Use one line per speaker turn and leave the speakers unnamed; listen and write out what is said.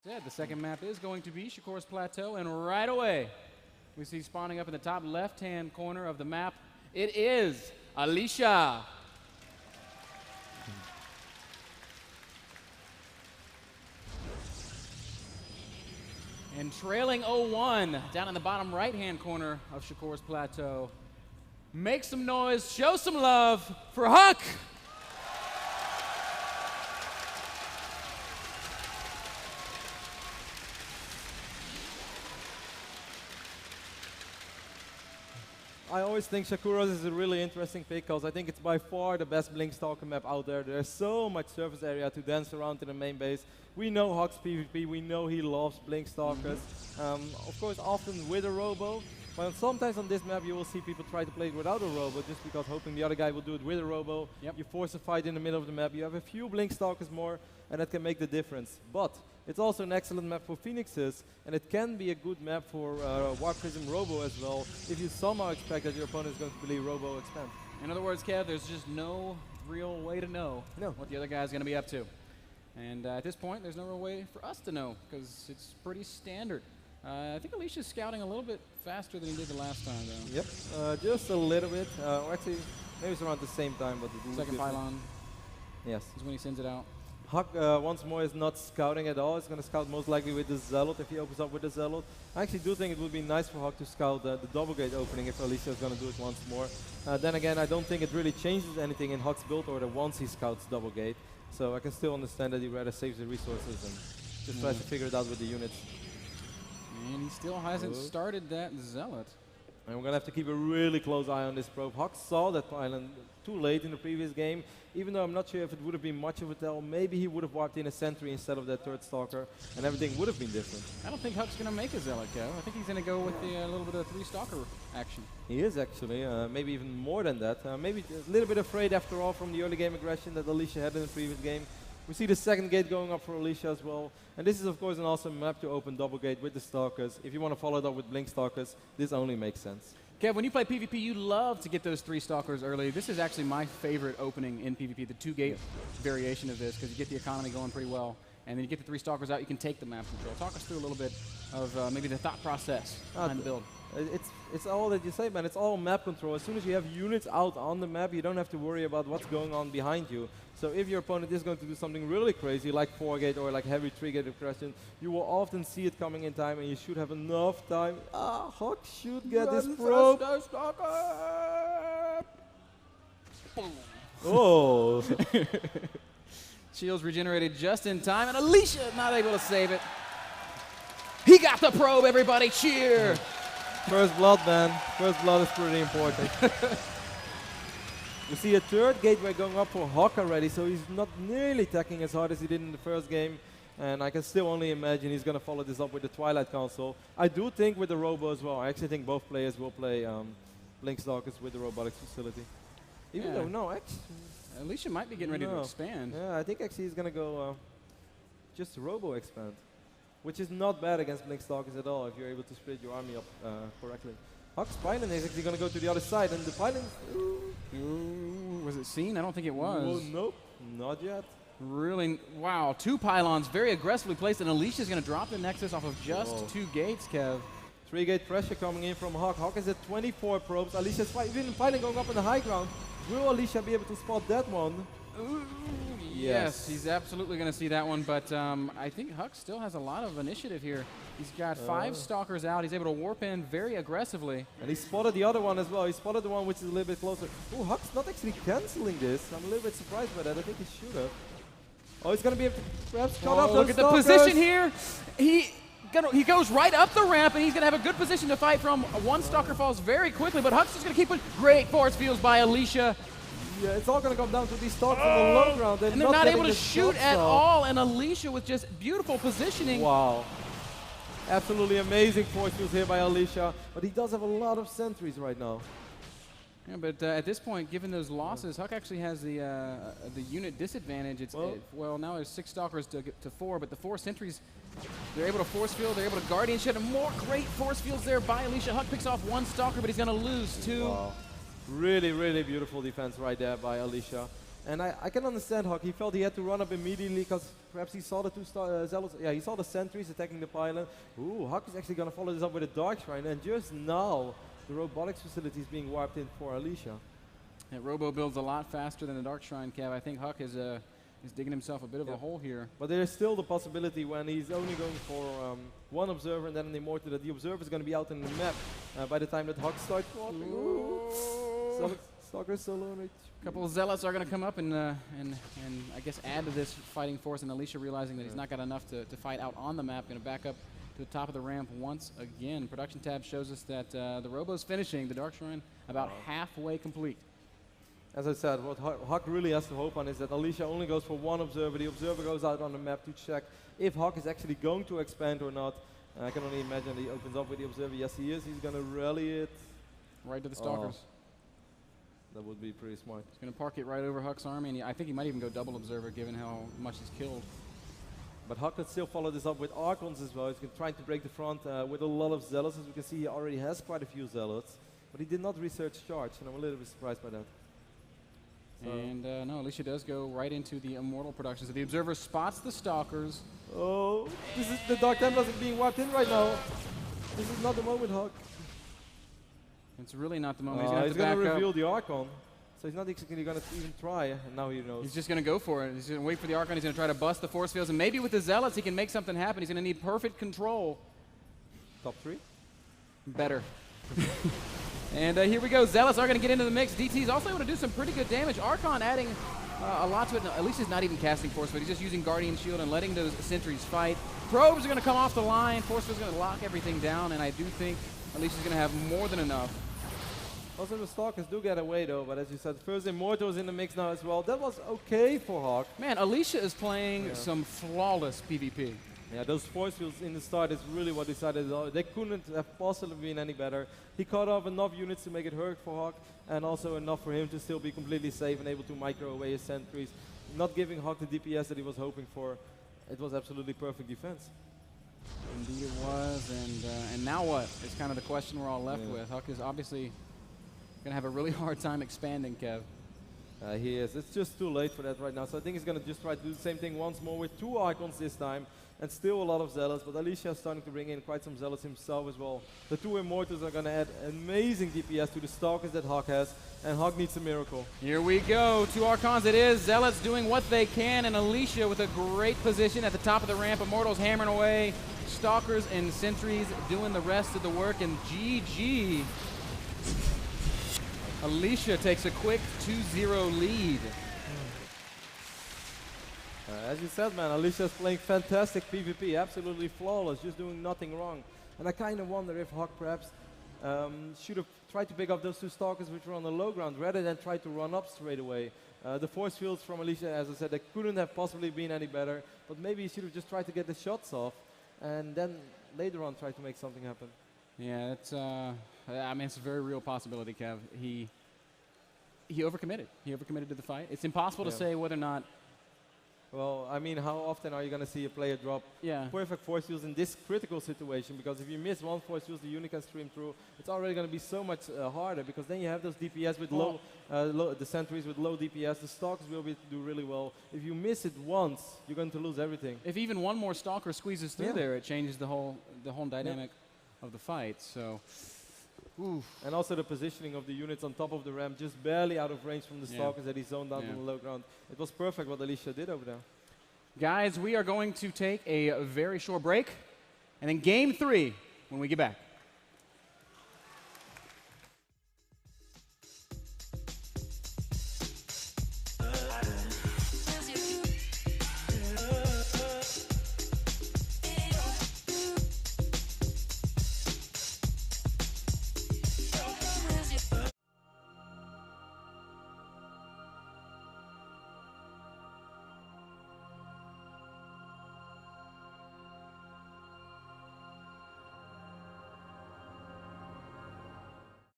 The second map is going to be HuK's Plateau, and right away we see spawning up in the top left-hand corner of the map, it is Alicia. And trailing 0-1 down in the bottom right-hand corner of HuK's Plateau. Make some noise, show some love for HuK!
I always think Shakuras is a really interesting pick because I think it's by far the best Blink Stalker map out there. There's so much surface area to dance around in the main base. We know HuK's PvP, we know he loves Blink Stalkers. Of course, often with a Robo, but sometimes on this map you will see people try to play it without a Robo just because hoping the other guy will do it with a Robo.
Yep.
You force a fight in the middle of the map, you have a few Blink Stalkers more, and that can make the difference. But it's also an excellent map for Phoenixes, and it can be a good map for Warp Prism Robo as well, if you somehow expect that your opponent is going to play Robo Expand.
In other words, Kev, there's just no real way to know what the other guy's going to be up to. And at this point, there's no real way for us to know, because it's pretty standard. I think Alicia's scouting a little bit faster than he did the last time, though.
Yep, just a little bit. Or actually, maybe it's around the same time, but the
Second pylon
is
when he sends it out.
HuK once more is not scouting at all. He's going to scout most likely with the Zealot if he opens up with the Zealot. I actually do think it would be nice for HuK to scout the double gate opening if Alicia is going to do it once more. Then again, I don't think it really changes anything in HuK's build order once he scouts double gate. So I can still understand that he rather saves the resources and just tries to figure it out with the units.
And he still hasn't started that Zealot.
And we're going to have to keep a really close eye on this probe. HuK saw that pylon too late in the previous game. Even though I'm not sure if it would have been much of a tell, maybe he would have walked in a sentry instead of that third stalker, and everything would have been different.
I don't think HuK's going to make a Zealot, Kev. I think he's going to go with the little bit of 3-stalker action.
He is actually, maybe even more than that. Maybe a little bit afraid after all from the early game aggression that Alicia had in the previous game. We see the second gate going up for Alicia as well. And this is of course an awesome map to open double gate with the stalkers. If you want to follow it up with Blink Stalkers, this only makes sense.
Kev, when you play PvP, you love to get those 3 stalkers early. This is actually my favorite opening in PvP, the 2-gate variation of this, because you get the economy going pretty well. And then you get the 3 stalkers out, you can take the map control. Talk us through a little bit of maybe the thought process behind the build.
It's all that you say, man. It's all map control. As soon as you have units out on the map, you don't have to worry about what's going on behind you. So if your opponent is going to do something really crazy, like 4-gate or like heavy 3-gate aggression, you will often see it coming in time, and you should have enough time. HuK should get this probe. Oh.
Shields regenerated just in time, and Alicia not able to save it. He got the probe, everybody cheer!
First blood, man. First blood is pretty important. We see a third gateway going up for HuK already, so he's not nearly attacking as hard as he did in the first game. And I can still only imagine he's going to follow this up with the Twilight Council. I do think with the Robo as well. I actually think both players will play Blink Stalkers with the Robotics Facility. Even though, no, actually...
Alicia might be getting ready to expand.
Yeah, I think actually he's going to go just Robo Expand. Which is not bad against Blink Stalkers at all if you're able to split your army up correctly. HuK's pylon is actually going to go to the other side, and the pylon...
Was it seen? I don't think it was.
Oh, nope, not yet.
Really, wow, 2 pylons very aggressively placed, and Alicia's going to drop the Nexus off of just 2 gates, Kev.
3-gate pressure coming in from HuK. HuK is at 24 probes. Alicia's even pylon going up on the high ground. Will Alicia be able to spot that one?
Ooh, yes, he's absolutely going to see that one, but I think HuK still has a lot of initiative here. He's got 5 stalkers out. He's able to warp in very aggressively.
And he spotted the other one as well. He spotted the one which is a little bit closer. Oh, HuK's not actually cancelling this. I'm a little bit surprised by that. I think he should have. Oh, he's going to be able to perhaps cut off those
look at the position here. He goes right up the ramp, and he's going to have a good position to fight from. One stalker falls very quickly, but HuK's just going to keep it. Great force fields by Alicia.
Yeah, it's all going to come down to these stalkers on the low ground.
And they're not able to shoot at all, and Alicia with just beautiful positioning.
Wow. Absolutely amazing force fields here by Alicia, but he does have a lot of sentries right now.
Yeah, but at this point, given those losses, HuK actually has the unit disadvantage. It's well, now there's 6 stalkers to 4, but the 4 sentries, they're able to force field, they're able to guardian shot, and more great force fields there by Alicia. HuK picks off 1 stalker, but he's going to lose 2.
Wow. Really, really beautiful defense right there by Alicia. And I can understand HuK. He felt he had to run up immediately because perhaps he saw the two zealots. Yeah, he saw the sentries attacking the pylon. Ooh, HuK is actually going to follow this up with a Dark Shrine. And just now, the robotics facility is being wiped in for Alicia.
Yeah, Robo builds a lot faster than the Dark Shrine, Cav. I think HuK is digging himself a bit of a hole here.
But there is still the possibility when he's only going for one observer and then an immortal that the observer is going to be out in the map by the time that HuK starts swapping. Ooh. Stalker solo on it.
A couple of zealots are going to come up and I guess add to this fighting force, and Alicia realizing that he's not got enough to fight out on the map, going to back up to the top of the ramp once again. Production tab shows us that the Robo's finishing the Dark Shrine about halfway complete.
As I said, what HuK really has to hope on is that Alicia only goes for one observer. The observer goes out on the map to check if HuK is actually going to expand or not. I can only imagine he opens up with the observer. Yes, he is. He's going to rally it.
Right to the Stalkers.
That would be pretty smart.
He's going to park it right over HuK's army, and I think he might even go double observer given how much he's killed.
But HuK could still follow this up with Archons as well. He's trying to break the front with a lot of Zealots. As we can see, he already has quite a few Zealots. But he did not research charge, and I'm a little bit surprised by that. So
and no, Alicia does go right into the Immortal production. So the observer spots the Stalkers.
Oh, this is the Dark Templars being wiped in right now. This is not the moment, HuK.
It's really not the moment.
He's going to reveal the Archon. So he's not actually going to even try, and now he knows.
He's just going to go for it. He's going to wait for the Archon. He's going to try to bust the force fields, and maybe with the Zealots he can make something happen. He's going to need perfect control.
Top 3?
Better. And here we go. Zealots are going to get into the mix. DT is also able to do some pretty good damage. Archon adding a lot to it. No, Alicia's not even casting force field. He's just using Guardian Shield and letting those sentries fight. Probes are going to come off the line. Force field's going to lock everything down, and I do think Alicia's going to have more than enough.
Also, the Stalkers do get away, though, but as you said, first Immortal is in the mix now as well. That was okay for HuK.
Man, Alicia is playing some flawless PvP.
Yeah, those force fields in the start is really what decided. They couldn't have possibly been any better. He caught off enough units to make it hurt for HuK, and also enough for him to still be completely safe and able to micro away his sentries, not giving HuK the DPS that he was hoping for. It was absolutely perfect defense.
Indeed it was, and now what? It's kind of the question we're all left with. HuK is obviously going to have a really hard time expanding, Kev.
He is. It's just too late for that right now. So I think he's going to just try to do the same thing once more with 2 Archons this time. And still a lot of Zealots. But Alicia is starting to bring in quite some Zealots himself as well. The 2 Immortals are going to add amazing DPS to the Stalkers that HuK has. And HuK needs a miracle.
Here we go. 2 Archons it is. Zealots doing what they can. And Alicia with a great position at the top of the ramp. Immortals hammering away. Stalkers and Sentries doing the rest of the work. And GG. Alicia takes a quick 2-0 lead.
As you said, man, Alicia is playing fantastic PvP, absolutely flawless, just doing nothing wrong. And I kind of wonder if HuK perhaps should have tried to pick up those 2 Stalkers which were on the low ground rather than try to run up straight away. The force fields from Alicia, as I said, they couldn't have possibly been any better, but maybe he should have just tried to get the shots off and then later on try to make something happen.
Yeah, it's I mean, it's a very real possibility, Kev. He overcommitted. He overcommitted to the fight. It's impossible to say whether or not.
Well, I mean, how often are you going to see a player drop perfect force fields in this critical situation? Because if you miss one force field, the unit can stream through. It's already going to be so much harder because then you have those DPS with low, the sentries with low DPS. The Stalkers will do really well. If you miss it once, you're going to lose everything.
If even one more Stalker squeezes through there, it changes the whole dynamic of the fight. So. Oof.
And also the positioning of the units on top of the ramp, just barely out of range from the Stalkers that he zoned down on the low ground. It was perfect what Alicia did over there.
Guys, we are going to take a very short break, and then game 3 when we get back.